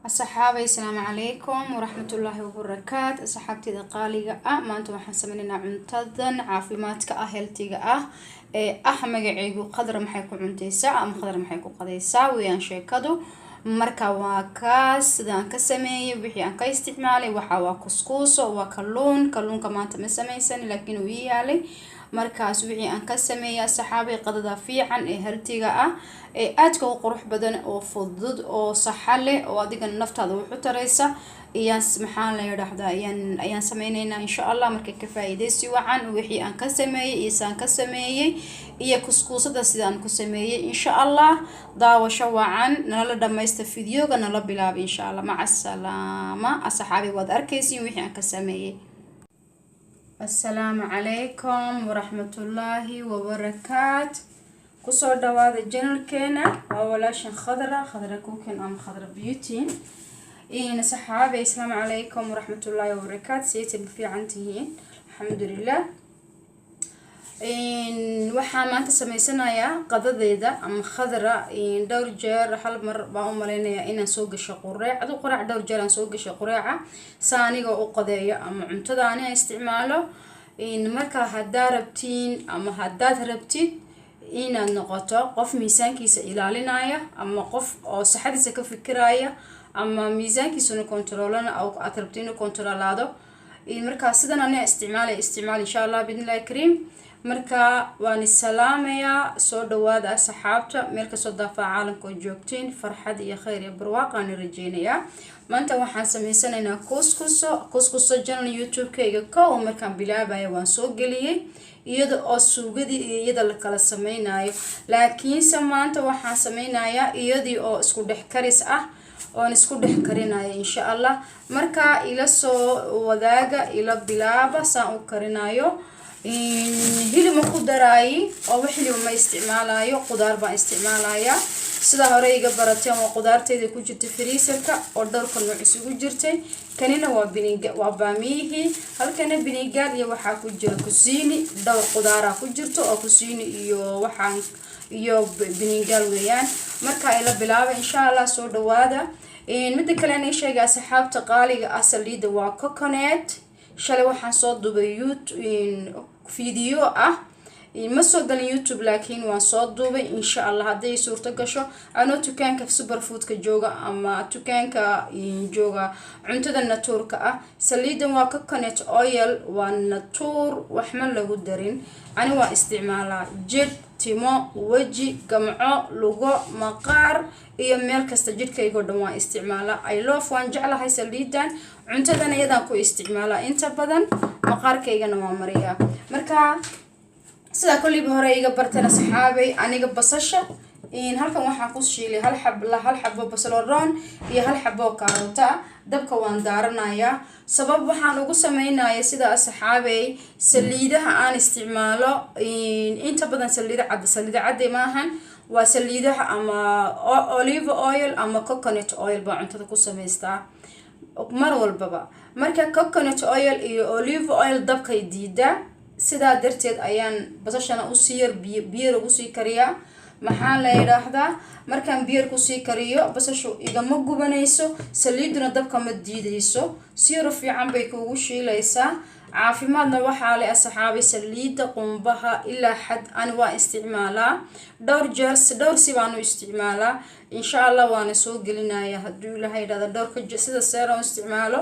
أصحابي السلام عليكم ورحمة الله وبركاته. أصحابتي دقاليقة ما أنتم حسميننا عنتظن عافيماتك هيلتيقة مقعيقو قدر محيكو عنتيسا أم قدر محيكو قديسا ويان شيكادو marka waa kaas sidaan ka sameeyay wixii aan ka isticmaalay waxa waa kuskuuso waa kalluunka maanta ma samaysan laakiin uu yaalay markaas wixii aan ka sameeyay saxaabay qadada fiican ee haltiga ah ee aadka u qurux badan oo fudud oo saxale oo adiga naftaada u xutareysa iyaan maxaan la yiraahdaa ayaan sameeynaa insha Allah markay ka faa'iideysi wacan wixii aan ka sameeyay isaan ka sameeyay iyo kuskuusada sidaan ku sameeyay insha Allah daawasho wacan nala dhamaysta fiidiyoga nala bilaab insha Allah maca salaama asxaabi wad arkaysiin wixii aan ka sameeyay. Assalaamu calaykum waraxmatullaahi wabarakaatu. kusoo dhawaada channelkeena waa walaashan khadra cooking ama khadra beauty. saxaabi assalaamu calaykum waraxmatullaahi wabarakaatu. sayid fiicantihiin alxamdulillah. waxaan maanta sameysanayaa qadadeeda ama khadra dhowr jeer hal mar baan u maleynayaa inaan soo gasho quraac dhowr jeer aan soo gasho quraaca saaniga u qadeeyo ama cuntada aan isticmaalo marka haddaa rabtiin ama haddaad rabtid inaad noqoto qof miisaankiisa ilaalinaya ama qof oo saxadiisa ka fikiraya ama miisaankiisuna kontroolana oo aad rabtiin inuu kontroolaado marka sidan aan isticmaal insha Allah bidnillaahi kariim. marka waan salaamayaa soo dhawaada asxaabta meel ka soo daafa caalamka oo joogtiin farxad iyo khayr iyo barwaaqo aan rajeynayaa. maanta waxaan sameysanaynaa kuskuso channel YouTube-kayga oo markaan bilaabayo waan soo galiyay iyada oo suugadii iyada la kala sameynayo laakiin maanta waxaan sameynayaa iyadii oo isku dhex karis ah oo isku dhex karinayo insha Allah. marka ila soo wadaaga ila bilaaba saan u karinayo hilib ma ku daraayi oo hilib ma isticmaalayo qudaar baan isticmaalaya sida hore iga barateen oo qudaarteeda ku jirta freezer-ka oo dhowrka nooc isugu jirtay kanina waa baamihi halkana binigaar iyo waxa ku jira kusini dhowr qudaar ku jirto oo kusini iyo binigaar weeyaan. marka ila bilaabo insha Allah soo dhawaada. mid kale aan sheegay asxaabta qaaliga asaliida waa coconut shalay waxaan soo duubay video ah ma soo galin YouTube laakiin waan soo duubay insha Allah haday suurto gasho ano dukaanka superfoodka jooga ama dukaanka jooga cuntada naturka ah. saliidan waa coconut oil waa natur wax ma lagu darin ani waa isticmaalaa jid timo waji gamco lugo maqaar iyo meel kasta jidkayga dhan waan isticmaalaa. I love waan jeclahay saliidan cuntadana iyadaan ku isticmaalaa inta badan maqaarkaygana waa mariyaa. marka sida kulli hore iga bartana saxaabay aniga basasha halkan waxaan ku shiilay hal xabo basal roon iyo hal xabo kaarota dabka waan daaranayaa sabab waxaan ugu sameynayaa sida saxaabay saliidaha aan isticmaalo inta badan saliida cad maahan waa saliidaha ama olive oil ama coconut oil baa cuntada ku sameystaa mar walbaba. marka coconut oil iyo olive oil dabkay diidaa sidaa darteed ayaan basashana u siiyay biyo ugu sii kariyaa maxaa la yiraahdaa markaan biyo ku sii kariyo basashu igama gubanayso saliiduna dabka ma diidayso si fiican bay kugu shiilaysaa. caafimaadna waxaa leh asxaabi saliida qumbaha ilaa xad aan waa isticmaalaa dhowr si baan u isticmaalaa insha Allah waan soo gelinayaa haduu ilaahay yiraahdo dhowrka sida seero isticmaalo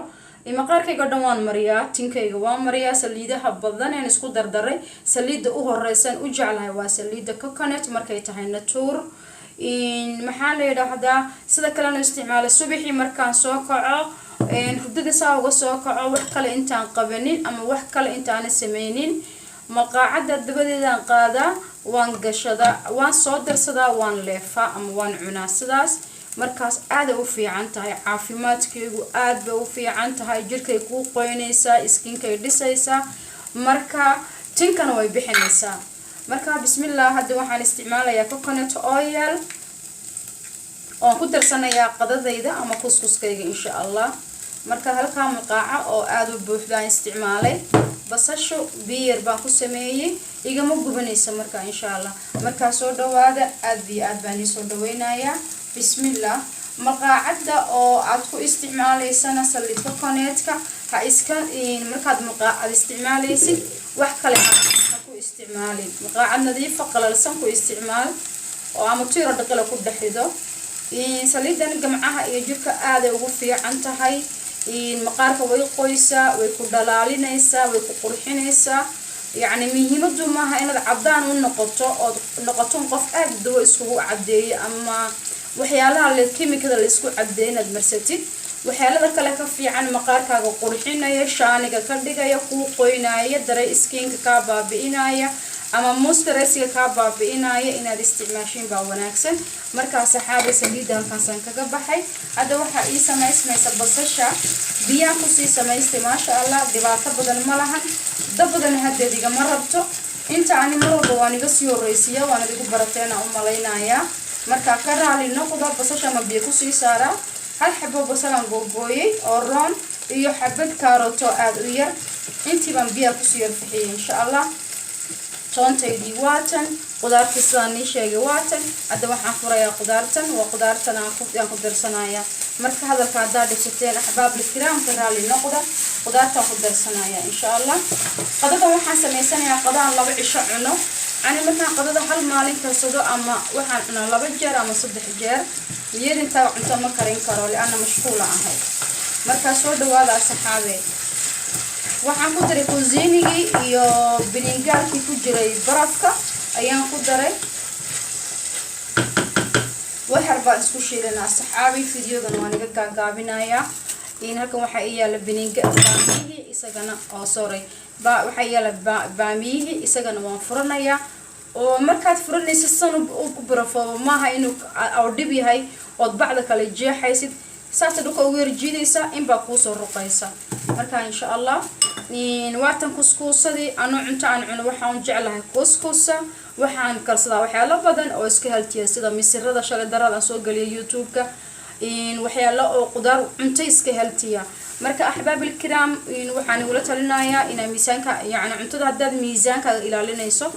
maqaarkayga dhan waan mariyaa tinkayga waan mariyaa saliidaha badan ee isku dardaray saliida u horeysan u jeclahay waa saliida coconut markay tahay natur maxaa la yiraahdaa sida kale aan isticmaalo subaxii markaan soo kaco hurdada saa uga soo kaco wax kale intaan qabanin ama wax kale intaan sameynin maqaacada dabadeedaan qaadaa waan gashadaa waan soo darsadaa waan leefaa ama waan cunaa sidaas markaas aad u fiican tahay caafimaadkeegu aad bay u fiican tahay jirkay ku qoynaysaa skinkay dhisaysaa marka tinkana way bixinaysaa. marka bismillah hadda waxaan isticmaalayaa coconut oil oo ku darsanayaa qadadayda ama kuskuskayga insha Allah. marka halka maqaaca oo aad u buuxdaan isticmaalay basasho biyo baan ku sameeyay igama gubanaysa marka insha Allah. marka soo dhawaada aad baan soo dhaweynayaa bismillah. maqaacada oo aad ku isticmaalaysana saliid kokoneedka ha iska markaad maqaacad isticmaalaysid wax kale ha ku isticmaalin maqaacad nadiifa qalalsan ku isticmaal oo ama tiro dhaqala ku dhaxido saliidan gamcaha iyo jirka aad ay ugu fiican tahay maqaarka way qoysaa way ku dhalaalinaysaa way ku qurxinaysaa يعني مهمته ما هي إن العبدان والنقطة أو نقطون قف أجدو إسكو عدي أما وحيالها اللي كيميكال اللي إسكو عدينا المرستي وحيالها ذاك لك في عن مقارك قرحنا يشانك كردك يقوقينا يدري إسكين كابا بإنايا أما مسترسي كابا بإنايا إن الاستعماشين باوناكسن مركز صحابي سليدا كان كجبحي هذا وحى إيسا ما اسمه سبصشة بيا خصي سمايستي ما شاء الله دبعة بدل ملهن دبدن هديدي ما ربطو انت اني مربو واني بس يوريسيا وانا ديكو برتينا مالينايا marka ka raali noqdo basasha ma biyo ku sii saara hal xabo basalan googooyay oo roon iyo xabad kaaroto aad u yar intii baan biyo ku sii yarfixiyay insha Allah toontaydii waatan qudaartii sidaan ii sheegay waatan hadda waxaan furayaa qudaartan waa qudaartan aan ku darsanaya marka hadalka haddaa dhigsateen axbaab likiraamka raali noqda qudaartan ku darsanaya insha Allah qadada waxaan sameysanayaa qadaan 2 cisho cuno ani markaan qadada hal maalin karsado ama waxaan cunaa 2 jeer ama 3 jeer iyadinta cunto ma karin karo liana mashquula ahay marka soo dhawaada asxaabe waxaan ku daray kuusinigi iyo bilingaarkii ku jiray barafka ayaan ku daray waxarba isku shiilana asxaabi fiidiyodan waan iga gaagaabinayaa halkan waxa ay yaala bilingaarkii isagana oo sorry waxa yaala baamiyihi isagana waan furanayaa oo markaad furanayso san u barafo maaha inuu dhib yahay oo bacda kale jeexaysid saata dhulka ugu yarjiidaysa in baa ku soo ruqaysa marka insha Allah waatan kuskuusadii anu cunto aan cuno waxaan jeclahay kuskuusa waxaan karsadaa waxyaalo badan oo iska haltiya sida misirada shalay darada soo galiya YouTube-ka waxyaalo oo qudaar cunto iska haltiya marka ahbaab الكرام waxaan wala talinayaa in miisaanka yaani cuntada haddaad miisaanka ilaalinayso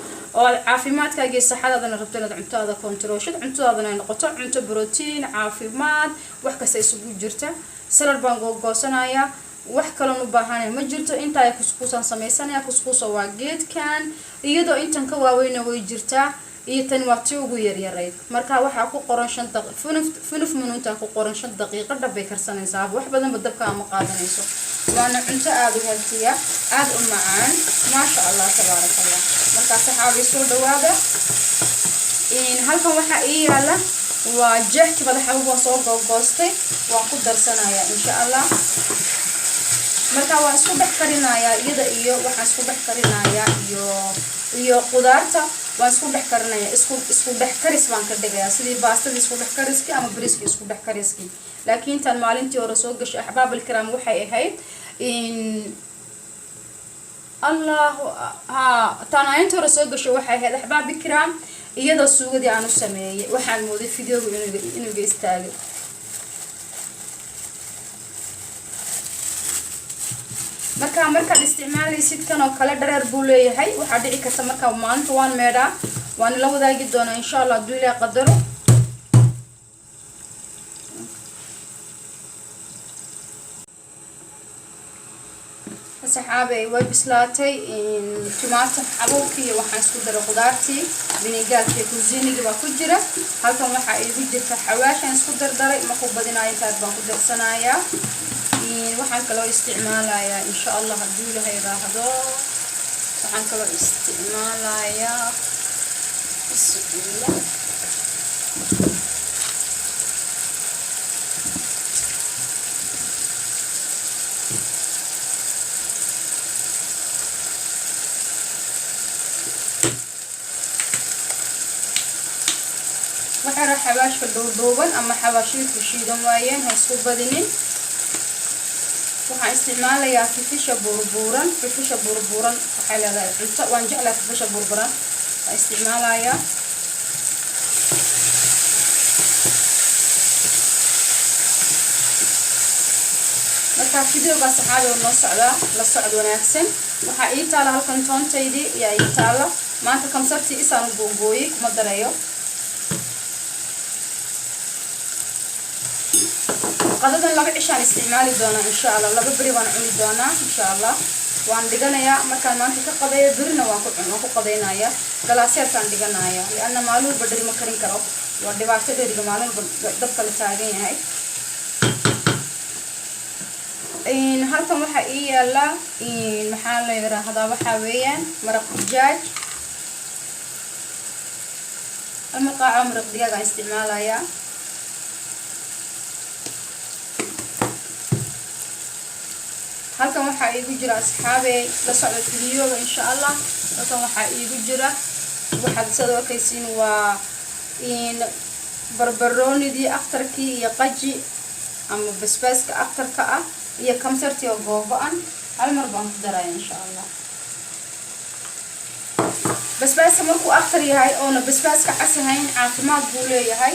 oo caafimaadkaaga iyo saxadaadana rabto inaad cuntada controlshid cuntadaadana ay noqoto cunto protein caafimaad wax kasta isugu jirta salad baan goosanayaa wax kale u baahan ma jirto inta ay kuskuusan sameeysanaya kuskuuso waa geedkan iyadoo intan ka waaweyna way jirtaa iyo tan waqti ugu yaryarayd marka waxa ku qoran 5 daqiiqo funuf minuuta ku qoran 5 daqiiqo dabay karsanaysaa wax badan dabka ama qaadanayso waana cunto aad u healthiya aad u macaan ma sha Allah tabarakallah marka saxaabi soo dhawaada halkan waxa ay yaala waa jeexti madaxa ugu soo goostay waan ku darsanayaa insha Allah marka waan isku dhex karinayaa iyada iyo waxaan isku dhex karinayaa iyo qudaarta waan isku dhex karinayaa isku dhex karis baan ka dhigayaa sidii baastada isku dhex kariski ama bariiska isku dhex kariski laakiin tan maalintii hore soo gashay ahbaab الكرام waxay ahayd الله تاناينت hore soo gashay waxay ahayd ahbaab الكرام iyada suugadii aan u sameeyay waxaan mooday fiidiyowga inuu istaagay marka isticmaalaysid kan oo kale dhareer buu leeyahay waxa dhici karta marka maanta waan meedha waan la wadaagi doonaa insha Allah haduu Ilaahay qadaro saxaabay way bislaatay tomato xabowkii waxaan isku daray qudaartii vinegarkii kuusinigi waa ku jira halkan waxa ay ku jirta xawaashan isku dardaray ma ku badinaayo taad baan ku darsanayaa waxaan kaloo isticmaalayaa insha Allah hadii Ilaahay raahdo waxaan kaloo isticmaalayaa bismillah waxaan xawaashka duuban ama xawaashka shiidan waayeen ha isku badinin waxaan isticmaalayaa fifisha burburan waxay leedahay cunto waan jeclahay fifisha burburan waan isticmaalayaa marka fiidiyowga saxaabi oo noo socda la socod wanaagsan waxa ii taala halkan toontaydii iyo ii taala maanta kamsartii isaan googooyay kuma darayo qadadan laba cishaan isticmaali doonaa insha Allah laba bari waan cuni doonaa insha Allah waan dhiganayaa markaan maanta ka qadeeyo birina waan ku qadeynayaa galaasyarkaan dhiganayaa lianna maalin badri ma karin karo waa dhibaato dheeriga maalin dabka la taagan yahay halkan waxa ii yaala maxaa la yiraahdaa waxa weeyaan maraq digaag ama qaaca maraq digaag aan isticmaalayaa halkan waxa iigu jira asxaabe la socda fiidiyooga insha Allah halkan waxa iigu jira waxaad soo arkaysiin waa barbaroonidii aftarkii iyo qaji ama basbaaska aftarka ah iyo kamsartii oo googo'an hal mar baan ku daraa insha Allah basbaaska markuu aftar yahay oo basbaaska casahayn caafimaad buu leeyahay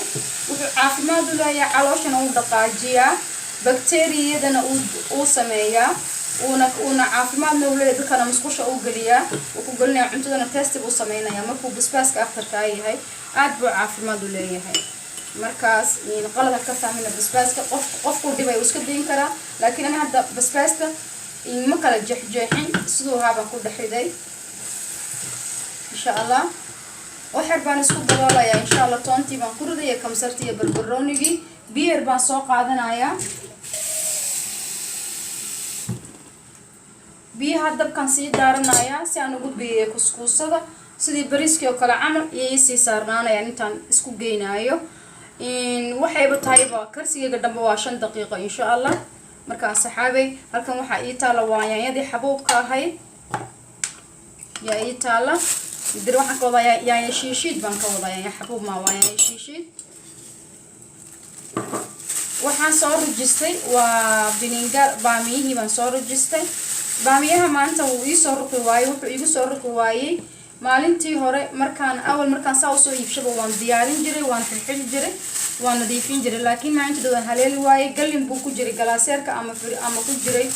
wuxuu caafimaad u leeyahay calooshana uu dhaqaajiyaa bakteeriyadana uu sameeyaa una caafimaadna uu leeyahay dadkana musqusha uu galiyaa uu ku galinayaa cuntadana taste uu sameeynaya markuu basbaaska aftarka yahay aad buu caafimaad u leeyahay markaas qalad ka fahmina basbaaska qofku dhibay iska deyn karaa laakiin ana hadda basbaaska ma kala jeexjeexin sidoo haabaan ku dhaxiday insha Allah waxaan baan isku daboolayaa insha Allah toontii baan ku riday kamsartii iyo barbaroonigi biyer baan soo qaadanayaa biyaha dabkan sii daaranayaa si aan ugu biyo kuskuusada sidii bariiskii oo kale camal iyo sii saarnaanaya intaan isku geynaayo waxayba tahayba karsigayga dambe waa 5 daqiiqo insha Allah marka saxaabay halkan waxa ii taala waayayadii xabuubka ahayd yaa ii taala dir waxaan ka wadayaa yaanya shiishiid baan ka wadayaa xabuub ma waayay shiishiid waxaan soo rujistay waa biningar baamiyihii baan soo rujistay baamiyaha maanta uu ii soo ruqi waayay wuxuu igu soo ruqi waayay maalintii hore markaan saa u soo iibshaba waan diyaarin jiray waan xilxili jiray waan nadiifin jiray laakiin maalintii dad haleeli waayay galin buu ku jiray galaaseerka ama ku jiray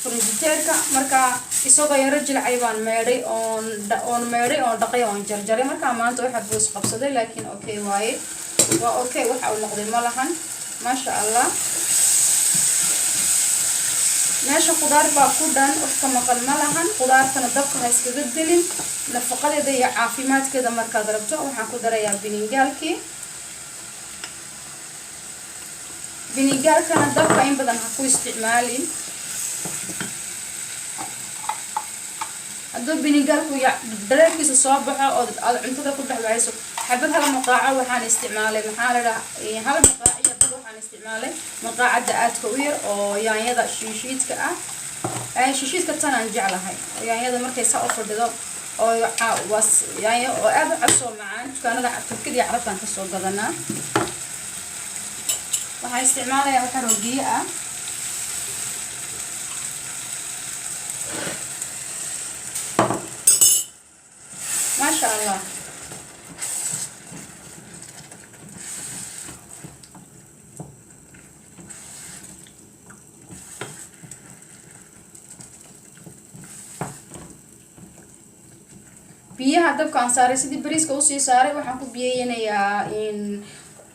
furjiteerka marka isagoo yar jilcay baan meeday oon dhaqay oon jarjaray marka maanta waxa buu is qabsaday laakiin okay waaye waa okay waxa uu noqday malahan ma sha Allah meesha qudaar baa ku dhan wax ka maqal malahan qudaartana dabka ha iskaga dilin nafaqadeeda iyo caafimaadkeeda markaad rabto waxaan ku darayaa binigaalkana dabka in badan ha ku isticmaalin hadduu binigaalku dareerkiisa soo baxo oo aad cuntada ku dhexbayso xabad hal maqaaco waxaan isticmaalay maxaa la dhahaa hal maqaaco iyo bad waxaan isticmaalay maqaacada aadka u yar oo yaanyada shiishiidka ah shiishiidka tan aan jeclahay yaanyada markay saa u fadhido oo yaanyo oo aad u cabso macaan dukaanada turkida iyo carabtaan ka soo gadanaa waxaan isticmaalayaa waxa roogiye ah ما شاء الله biyaha dabka aan saaray sidii bariiska u sii saaray waxaan ku biyeynayaa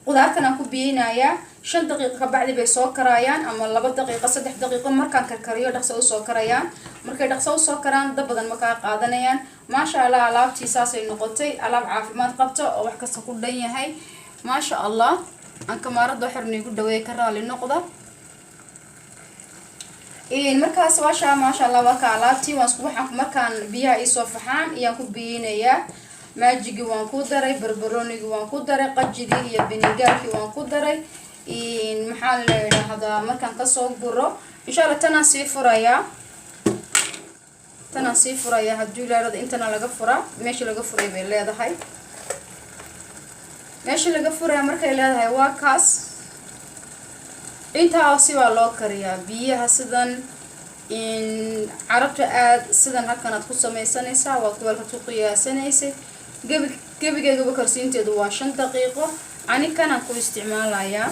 qudaartana ku biyeynayaa 5 daqiiqo ka bacdi bay soo karayaan ama 2 daqiiqo 3 daqiiqo markaan karkariyo dhaqso u soo karayaan markay dhaqso u soo karaan dab badan ma ka qaadanayaan ma sha Allah alaabtii saasay noqotay alaab caafimaad qabto oo wax kasta ku dhan yahay ma sha Allah aan kamarada xirnigu dhaweey ka raali noqdo markaas waasha ma sha Allah waa ka alaabtii waxaan markaan biyaha ii soo faxaan iyaan ku biyeynayaa maajigi waan ku daray barbaroonigi waan ku daray qajidii iyo binigaalkii waan ku daray maxaa la yiraahdaa markaan ka soo guro insha Allah tanaan sii furaya hadii leerada intana laga fura meesha laga furay bay leedahay meesha laga furay markay leedahay waa kaas inta si waa loo kariyaa biyaha sidan carabta aad sidan halkan aad ku samaysanaysaa waa kuwalka ku qiyaasanaysaa gabigeeduba karsiinteedu waa 5 daqiiqo ani kana ku isticmaalayaa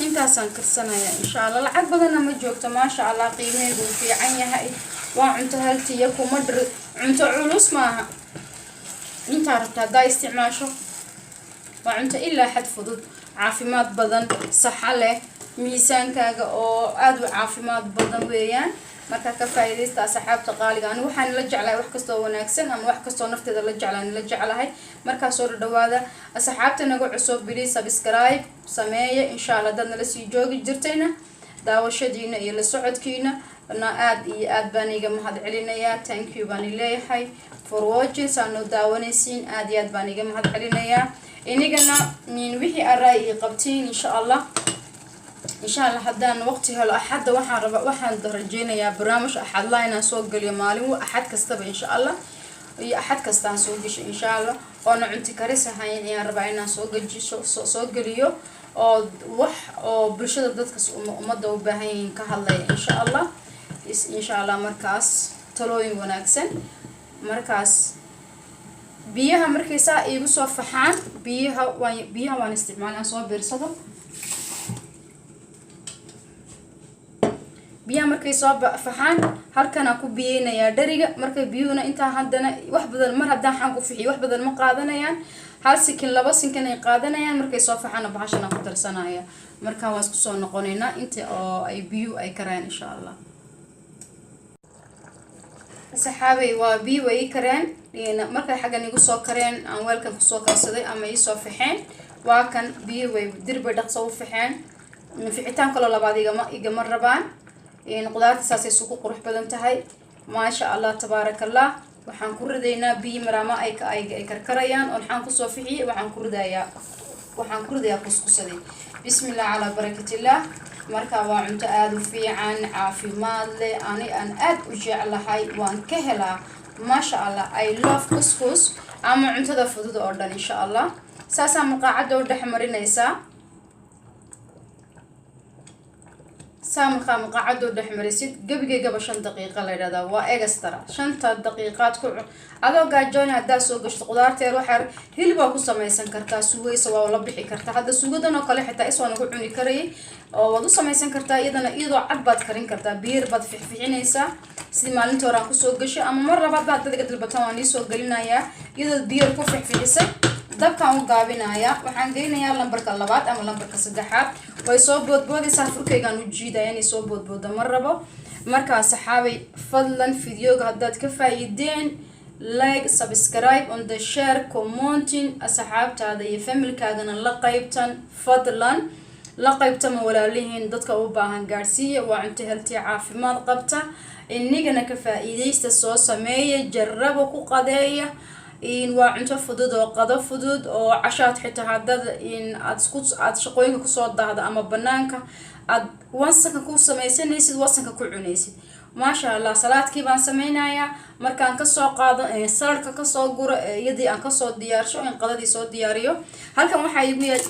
intaasaan karsanayaa insha Allah lacag badanna ma joogto ma sha Allah qiimeedu fiican yahay وعنت هالتي يكو مدر عنت علوس معها انت عرفت هدا استعماشو وعنت إلا حد فضود عافيمات بدن صحة له ميسانكاga oo aad u caafimaad badan weeyaan marka ka faa'iideysta asxaabta qaaliga anigu waxaan la jeclahay wax kasto wanaagsan ama wax kasto nafteeda la jeclahay marka soo dhawaada asxaabta nagu cusub bilii subscribe sameeya insha Allah dadna la sii joogi jirtayna daawashadiina iyo la socodkiina ana aad iyo aad baan iga mahad celinayaa thank you baan leeyahay for watching sano daawanaysiin aad iyo aad baan iga mahad celinayaa inigana min wixii aray qabtiin insha Allah haddaan waqti helo axad waxaan rajeynayaa barnaamij axad la inaan soo galiyo maalin axad kastaba insha Allah iyo axad kastaan soo gasho insha Allah oo cunti karis ahayn ayaan rabaa inaan soo galiyo oo wax oo bulshada dadka ummadda u baahan yihiin ka hadlaya insha Allah markaas talooyin wanaagsan markaas biyaha markay saa igu soo faxaan biyaha waan isticmaalaa soo beersado biyaha markay soo faxaan halkan aan ku biyeynaya dhariga markay biyuuna inta haddana wax badan mar haddaan xaan ku fixiyo wax badan ma qaadanayaan hal sikin laba sikin ay qaadanayaan markay soo faxaan bahashana ku darsanaya marka waan isku soo noqonaynaa inta oo ay biyu ay karaan insha Allah saxaabay waa biyo ay karaan markay xagan igu soo kareen aan weelkan ku soo karsaday ama ii soo faxeen waa kan biyo way dirba dhaqso u faxeen ficitaan kale labaad igama rabaan qudaarta saasay suuq qurux badan tahay ma sha Allah tabarakallah waxaan ku ridaynaa biyo marama ay karkarayaan oo waxaan ku soo fixiyay waxaan ku ridayaa kuskusaday bismillah ala barakatillah marka waa cunto aad u fiican caafimaad leh aan aad u jeclahay waan ka helaa ma sha Allah I love kuskus ama cuntada fudud oo dhan insha Allah saasa maqaacada u dhaxmarinaysa سامخا مقعدو دحمريسيد قبيقة 5 دقيقة ليرادا waa extra 5 daqiiqaad ku adoo gaajoon hadaa soo gashto qudaarteer waxar hilba ku sameeysan kartaa suugaysa waa la bixi kartaa hada suugadan oo kale xitaa isoo nagu cuni karay oo wad u sameeysan kartaa iyadoo cad baad karin kartaa biir baad fixfixinaysa sidii maalintii hore aan ku soo gashay ama mar labaad baad dadka dalbataan waan soo galinayaa iyadoo biir ku fixfixisay dabkaan u gaabinayaa waxaan geynayaa lambarka 2 ama lambarka 3 way soo boodboodaysaa furkaygaan u jiidayaa inay soo boodboodo mar rabo marka saxaabay fadlan videoga haddaad ka faa'iideen like subscribe on the share commenting asxaabtaada iyo familkaagana la qaybtan fadlan la qaybtama walaalihiin dadka u baahan gaarsiiya waa cunto healthy caafimaad qabta inigana ka faa'iideysta soo sameeya jarrabo ku qadeeya waa cunto fudud oo qado fudud oo cashaad xitaa hadad aad shaqooyinka ku soo daahdo ama banaanka aad wasanka ku sameysanaysid wasanka ku cunaysid ma sha Allah salaadkii baan sameynayaa markaan ka soo qaado saladka ka soo guro iyadii aan ka soo diyaarsho in qadadii soo diyaariyo halkan waxa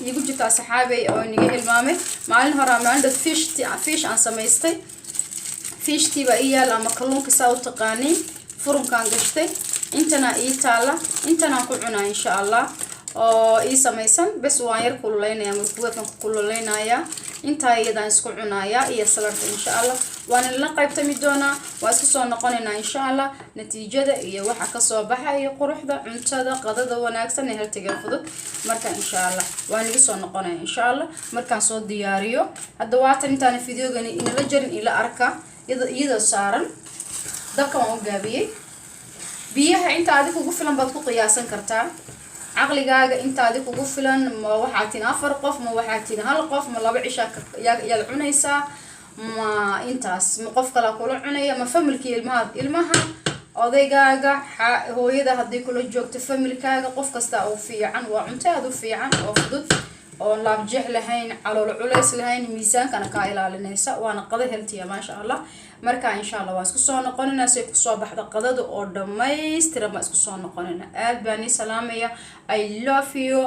igu jirta saxaabay oo iniga hilmaamay maalin hore aan fish aan sameystay fish tiba iyaal ama kalluunka saa u taqaaniin furunkaan gashtay intana ii taala intana ku cunaa insha Allah oo ii sameysan bas waan yar kululaynaya markuweedkan ku kululaynaya inta iyadaan isku cunaya iyo saladka insha Allah waan la qaybtami doonaa waa isku soo noqonaynaa insha Allah natiijada iyo waxa ka soo baxay quruxda cuntada qadada wanaagsan ee healthiga fudud marka insha Allah waan igu soo noqonaya insha Allah markaan soo diyaariyo hadda waatan intaan videogani ila jarin ila arka iyadoo saaran dabka waan u gaabiyay biyaha inta adigu ugu filan baad ku qiyaasan kartaa aqligaaga inta adigu ugu filan ma waxaad tiin 4 qof ma waxaad tiin 1 qof ma 2 cisha yaad cunaysaa ma intaas ma qof kala kula cunaya ma familkii ilmaha odaygaaga hooyada hadii kula joogto familkaaga qof kasta oo fiican waa cunto aad u fiican oo fudud oo laab jeex lahayn calool culays lahayn miisaankana ka ilaalinaysa waana qada healthy ma sha Allah marka insha Allah waa isku soo noqonina si ku soo baxda qadada oo dhameystiran ma isku soo noqonina aad baan salaamaya I love you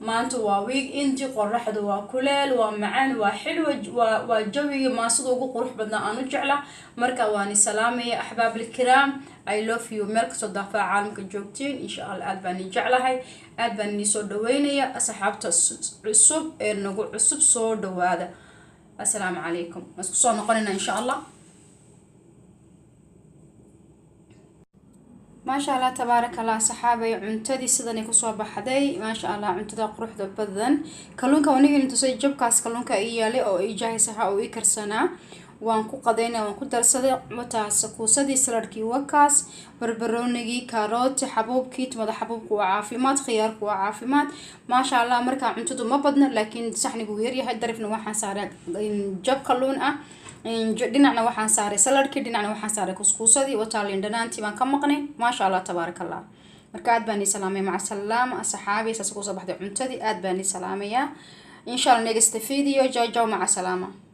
maanta waa week intii qorraxdu waa kuleel waa macaan waa xilwa waa jawiga maasada ugu qurux badna aan u jeclaa marka waan salaamaya ahbaabil kiram I love you meel ka soo daafa caalamka joogtiin insha Allah aad baan jeclahay aad baan soo dhaweynaya asxaabta cusub ee nagu cusub soo dhawaada assalaamu calaykum isku soo noqonina insha Allah ما شاء الله تبارك الله صحابي cuntadii sidan ay kusoo baxday ma sha Allah cuntada quruxda badan kalluunka waniga inta soo jabkaas kalluunka ay yaale oo ay jahaysaha oo ay karsanaa waan ku qadeynaa waan ku darsaday wataas kuusadii saladkii wakaas barbaroonigii karooti xabuubkii tumada xabuubku waa caafimaad khiyaarku waa caafimaad ma sha Allah marka cuntadu ma badna laakiin saxnigu yar yahay darifna waxaan saaray jab kalluun ah دينعنا وحنا ساري سلر كي دينعنا وحنا ساري كسكوسدي وتالين دنانتي بان كمقني ما شاء الله تبارك الله مركات باني سلامي مع السلامة أصحابي ساسكوسة بحد عمتدي آد باني سلامية إن شاء الله نيجي فيديو جاي جو مع السلامة.